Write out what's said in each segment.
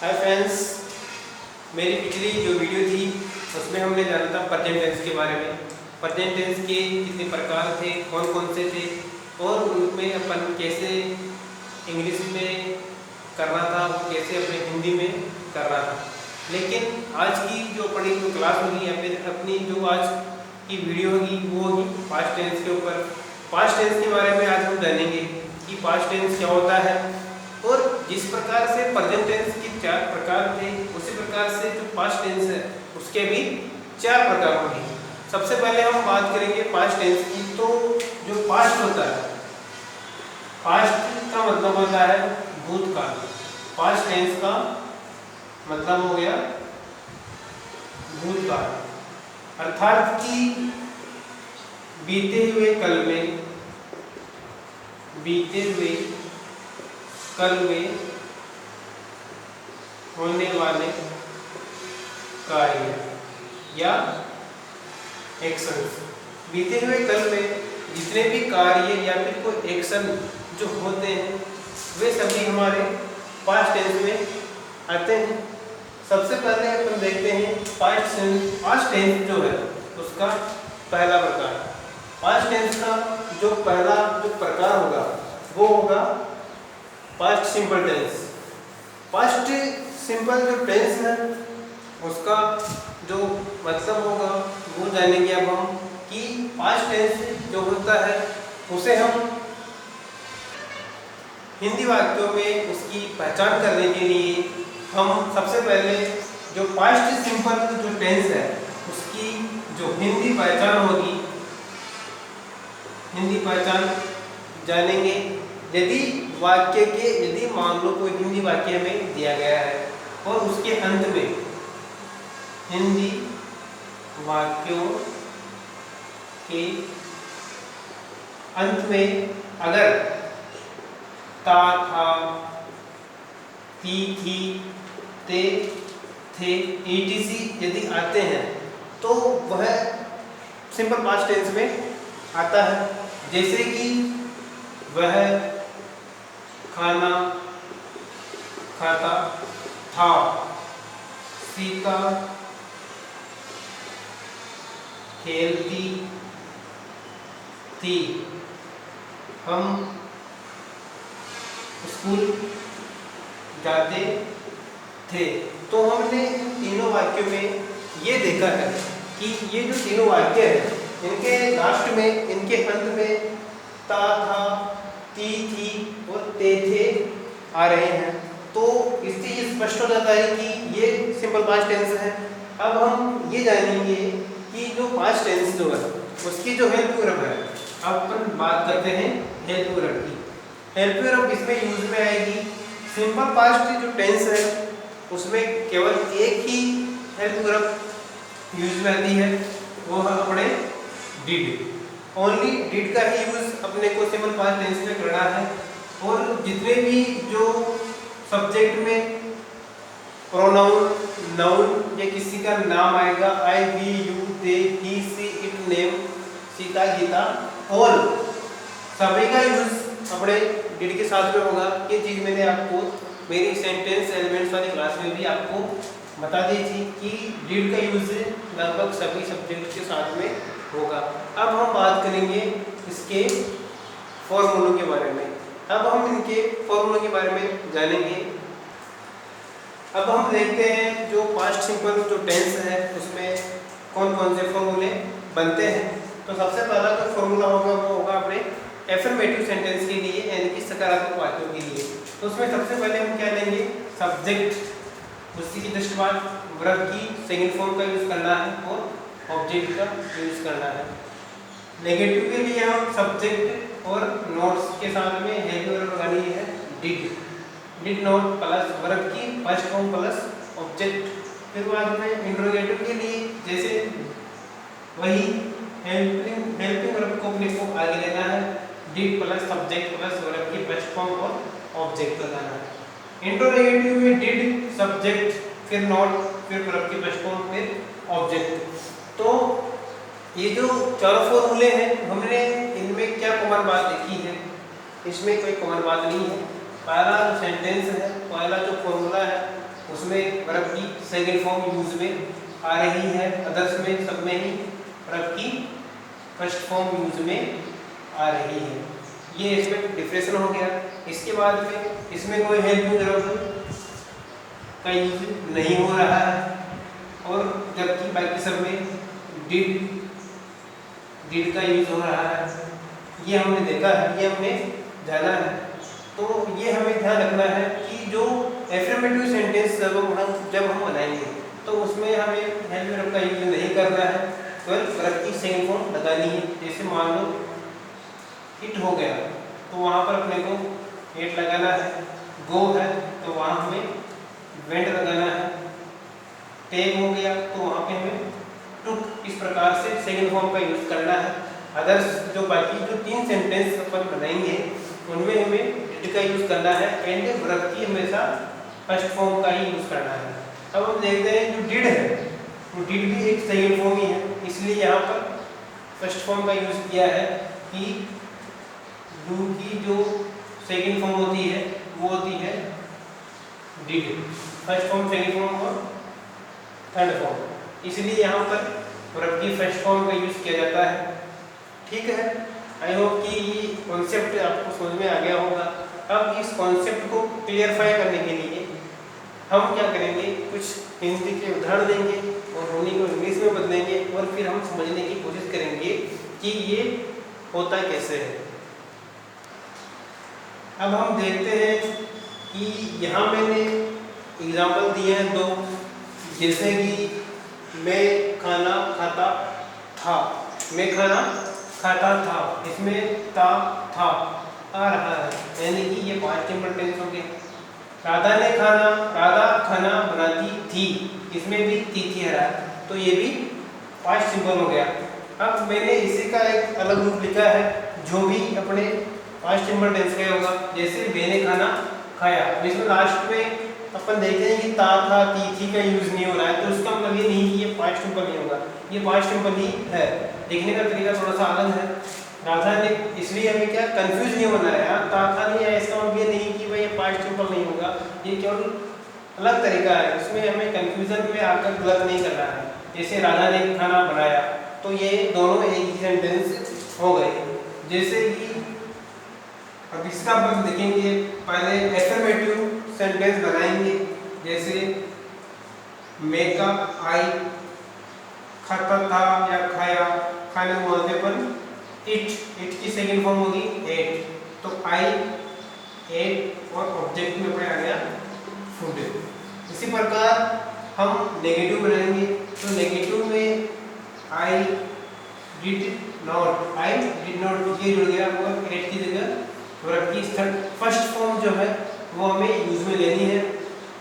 Hi friends, मेरी पिछली जो वीडियो थी उसमें हमने जाना था प्रेजेंट टेंस के बारे में। प्रेजेंट टेंस के कितने प्रकार थे, कौन कौन से थे और उनमें अपन कैसे इंग्लिश में करना था, कैसे अपने हिंदी में करना था। लेकिन आज की जो अपनी जो क्लास होगी या फिर अपनी जो आज की वीडियो होगी वो होगी पास्ट टेंस के ऊपर। पास्ट टेंस के बारे में आज हम जानेंगे कि पास्ट टेंस क्या होता है और जिस प्रकार से प्रेजेंट टेंस के 4 प्रकार थे उसी प्रकार से जो पास्ट टेंस है उसके भी 4 प्रकार होंगे। सबसे पहले हम बात करेंगे पास्ट टेंस की। तो जो पास्ट होता है, पास्ट का मतलब होता है भूतकाल। पास्ट टेंस का मतलब हो गया भूतकाल, अर्थात कि बीते हुए कल में, बीते हुए कल में होने वाले कार्य या एक्शंस। बीते हुए कल में जितने भी कार्य या फिर कोई एक्शन जो होते हैं वे सभी हमारे पास्ट टेंस में आते हैं। सबसे पहले अपन देखते हैं पास्ट टेंस जो है उसका पहला प्रकार। पास्ट टेंस का जो पहला जो प्रकार होगा वो होगा past simple tense. Past simple जो टेंस है उसका जो मतलब होगा वो जानेंगे अब हम कि पास्ट टेंस जो होता है उसे हम हिंदी वाक्यों में उसकी पहचान करने के लिए हम सबसे पहले जो पास्ट सिंपल जो टेंस है उसकी जो हिंदी पहचान होगी, हिंदी पहचान जानेंगे। यदि मान लो कोई हिंदी वाक्य में दिया गया है और उसके अंत में हिंदी वाक्यों के अंत में अगर ता, था, थी, थी, ते, थे, etc यदि आते हैं तो वह सिंपल पास्ट टेंस में आता है। जैसे कि वह खाना खाता था, सीता खेलती थी, हम स्कूल जाते थे। तो हमने तीनों वाक्यों में ये देखा है कि ये जो तीनों वाक्य हैं इनके लास्ट में, इनके अंत में ता, था, थी और ते, थे आ रहे हैं। तो इससे ये स्पष्ट हो जाता है कि ये सिंपल पास्ट टेंस है। अब हम ये जानेंगे कि जो पास्ट टेंस जो है उसकी जो हेल्प वर्ब है। अब अपन बात करते हैं हेल्प वर्ब की। हेल्प वर्ब इसमें यूज में आएगी। सिंपल पास्ट जो टेंस है उसमें केवल एक ही हेल्प वर्ब यूज में आती है, वो है अपने डिड। ओनली डिड का ही यूज अपने को सिंपल पास्ट टेंस में करना है। और जितने भी जो सब्जेक्ट में प्रोनाउन, नाउन या किसी का नाम आएगा, I, we, you, they, he, she, it, name, Sita, Gita, all, सभी का यूज अपने डिड के साथ में होगा। ये चीज मैंने आपको मेरी सेंटेंस एलिमेंट्स वाली क्लास में भी आपको बता दी थी कि डिड का यूज लगभग सभी सब्जेक्ट के साथ में होगा। अब हम बात करेंगे इसके फॉर्मूलों के बारे में। अब हम इनके फॉर्मूलों के बारे में जानेंगे। अब हम देखते हैं जो पास्ट सिंपल जो टेंस है उसमें कौन कौन से फॉर्मूले बनते हैं। तो सबसे पहला जो फॉर्मूला होगा वो होगा अपने एफर्मेटिव सेंटेंस के लिए, यानी कि सकारात्मक वाक्यों के लिए। तो उसमें सबसे पहले हम क्या लेंगे, सब्जेक्ट, उसी की जस्ट बाद वर्ब की सेकंड फॉर्म का यूज करना है और ऑब्जेक्ट का यूज करना है। नेगेटिव के लिए हम सब्जेक्ट और नोट्स के साथ में हेल्प वर्ब लगानी है did, did not plus verb की फर्स्ट फॉर्म प्लस ऑब्जेक्ट। फिर बाद में इंट्रोगेटिव के लिए जैसे वही हेल्पिंग वर्ब को अपने को आगे लेना है, did plus subject plus verb की फर्स्ट फॉर्म और ऑब्जेक्ट लगाना है। इंट्रोगेटिव में डिड, सब्जेक्ट, फिर नॉट, फिर वर्ब की फर्स्ट फॉर्म, फिर ऑब्जेक्ट। तो ये जो चारों फॉर्मूले हैं हमने इनमें क्या कॉमन बात देखी है, इसमें कोई कॉमन बात नहीं है। पहला जो सेंटेंस है, पहला जो फॉर्मूला है उसमें वर्ब की सेकंड फॉर्म यूज में आ रही है, अदर्स में सब में ही वर्ब की फर्स्ट फॉर्म यूज में आ रही है। ये इसमें डिफरेंस हो गया। इसके बाद में इसमें कोई हेल्पिंग वर्ब का यूज नहीं हो रहा है, और जबकि बाकी सब में डिड का यूज हो रहा है। ये हमने देखा है, ये हमने जाना है। तो ये हमें ध्यान रखना है कि जो एफर्मेटिव सेंटेंस जब हम बनाएंगे तो उसमें हमें हेल्प वर्ब का यूज नहीं करना है, केवल वर्ब की सेकंड फॉर्म लगानी है। जैसे मान लो इट हो गया तो वहाँ पर अपने को एट लगाना है, गो है तो वहाँ हमें वेंट लगाना है, टेक हो गया तो वहाँ पे हमें टुक, इस प्रकार से सेकंड फॉर्म का यूज करना है। अदर्स जो बाकी जो 3 सेंटेंस अपन बनाएंगे उनमें हमें डिड का यूज करना है, एंड वर्ब की हमेशा फर्स्ट फॉर्म का ही यूज करना है। अब हम देखते हैं जो डिड है, वो डिड भी एक सेकंड फॉर्म ही है, इसलिए यहाँ पर फर्स्ट फॉर्म का यूज किया है कि डू की जो सेकंड फॉर्म होती है वो होती है did, first form, second form और थर्ड फॉर्म, इसलिए यहाँ पर वर्ब की फर्स्ट फॉर्म का यूज किया जाता है। ठीक है, आई होप कि ये कॉन्सेप्ट आपको समझ में आ गया होगा। अब इस कॉन्सेप्ट को क्लियरफाई करने के लिए हम क्या करेंगे, कुछ हिंदी के उदाहरण देंगे और उन्हीं को इंग्लिश में बदलेंगे, और फिर हम समझने की कोशिश करेंगे कि ये होता कैसे है। अब हम देखते हैं कि यहाँ मैंने एग्जाम्पल दिए हैं 2, जैसे कि मैं खाना खाता था, मैं खाना खाता था, इसमें था आ रहा है, यानी कि ये पास्ट टेंस टेंस हो गया। राधा ने खाना, राधा खाना बनाती थी, इसमें भी थी आ रहा है, तो ये भी पास्ट सिंपल हो गया। अब मैंने इसी का एक अलग रूप लिखा है जो भी अपने पास्ट सिंपल टेंस का होगा, जैसे मैंने खाना खाया। इसमें लास्ट में अपन देखते हैं कि था थी का यूज नहीं हो रहा है, तो उसका मतलब ये नहीं कि ये पास्ट सिंपल नहीं होगा, ये पास्ट सिंपल ही है। देखने का तरीका थोड़ा सा अलग है। राधा ने, इसलिए हमें क्या कंफ्यूज नहीं होना है, था नहीं है इसका मतलब ये नहीं कि भाई ये पास्ट सिंपल नहीं होगा, ये केवल अलग तरीका है, इसमें हमें कंफ्यूजन में आकर गलत नहीं करना है। जैसे राधा ने खाना बनाया, तो ये दोनों एक ही सेंटेंस हो गए। जैसे कि अब इसका अपन देखेंगे, पहले एफर्मेटिव सेंटेंस बनाएंगे, जैसे मेकअप आई, खाता था या खाया, खाने को बोलते अपन इट की सेकंड फॉर्म होगी एट, तो आई एट और ऑब्जेक्ट में अपने आ गया फूड। इसी प्रकार हम नेगेटिव बनाएंगे, तो नेगेटिव में आई डिड नॉट ये जुड़ गया, और एट की जगह वर्ब की फर्स्ट फॉर्म जो है वो हमें यूज में लेनी है।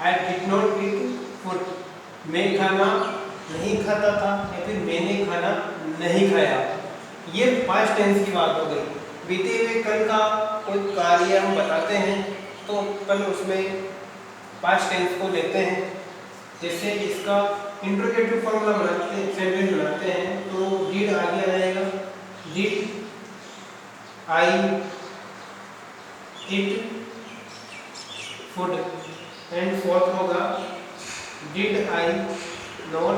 I did not eat food, मैं खाना नहीं खाता था, या फिर मैंने खाना नहीं खाया, ये पास्ट टेंस की बात हो गई। बीते हुए कल का कोई कार्य हम बताते हैं तो कल उसमें पास्ट टेंस को लेते हैं। जैसे इसका इंट्रोगेटिव फॉर्मूला बनाते हैं, सेंटेंस बनाते हैं, तो डिड आगे आ जाएगा, did I eat food, and fourth होगा did I not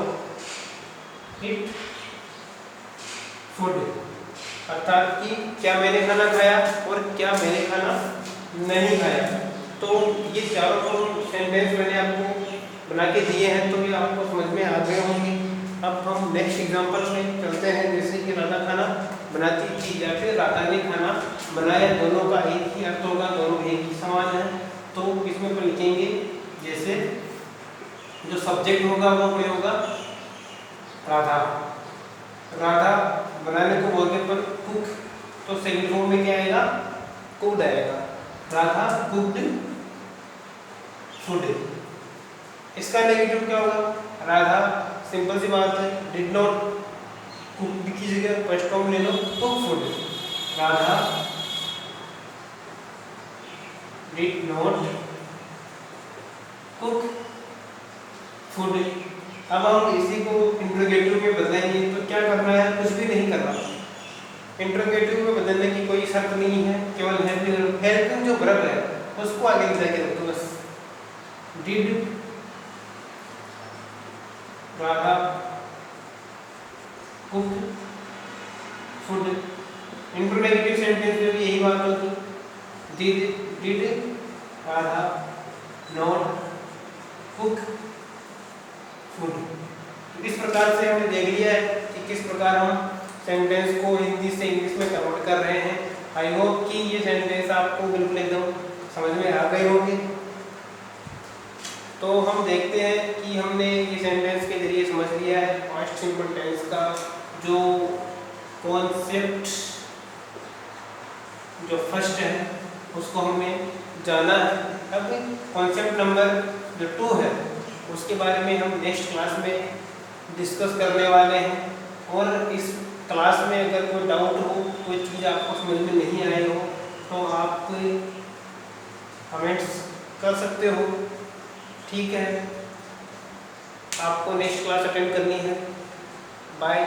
eat food, अर्थात कि क्या मैंने खाना खाया और क्या मैंने खाना नहीं खाया। तो ये चारों सेंटेंस मैंने आपको बना के दिए हैं, तो ये आपको समझ में आ गए होंगे। अब हम नेक्स्ट एग्जांपल में चलते हैं, जैसे कि राधा खाना बनाती थी या फिर राधा ने खाना बनाया, दोनों का एक ही अर्थ होगा, दोनों एक ही समान है। तो इसमें पर लिखेंगे, जैसे जो सब्जेक्ट होगा वो क्या होगा, राधा, राधा बनाने को बोलते पर कुक, तो सेकंड फॉर्म में क्या आएगा, कुक्ड आएगा, राधा कुक्ड फूड। इसका नेगेटिव क्या होगा, राधा, सिंपल सी बात है, डिड नॉट कुक की जगह फर्स्ट फॉर्म ले लो, cook food, Radha did not cook food. अब हम इसी को इंट्रोगेटिव में बदलेंगे, तो क्या करना है, कुछ भी नहीं करना। इंट्रोगेटिव में बदलने की कोई शर्त नहीं है, केवल हेल्पिंग जो वर्ब है उसको आगे जाके रखो बस। Did Radha cooked food. Interrogative sentence में भी यही बात होगी, did Radha not cook food. इस प्रकार से हमने देख लिया है कि किस प्रकार हम सेंटेंस को हिंदी से इंग्लिश में कन्वर्ट कर रहे हैं। आई होप कि ये सेंटेंस आपको बिल्कुल एकदम समझ में आ गए होंगे। तो हम देखते हैं कि हमने ये सेंटेंस के जरिए समझ लिया है पास्ट सिंपल टेंस का जो कॉन्सेप्ट जो फर्स्ट है उसको हमें जाना है। अब कॉन्सेप्ट नंबर जो 2 है उसके बारे में हम नेक्स्ट क्लास में डिस्कस करने वाले हैं। और इस क्लास में अगर कोई डाउट हो, कोई चीज़ आपको समझ में नहीं आई हो तो आप कमेंट्स कर सकते हो। ठीक है, आपको नेक्स्ट क्लास अटेंड करनी है। बाय।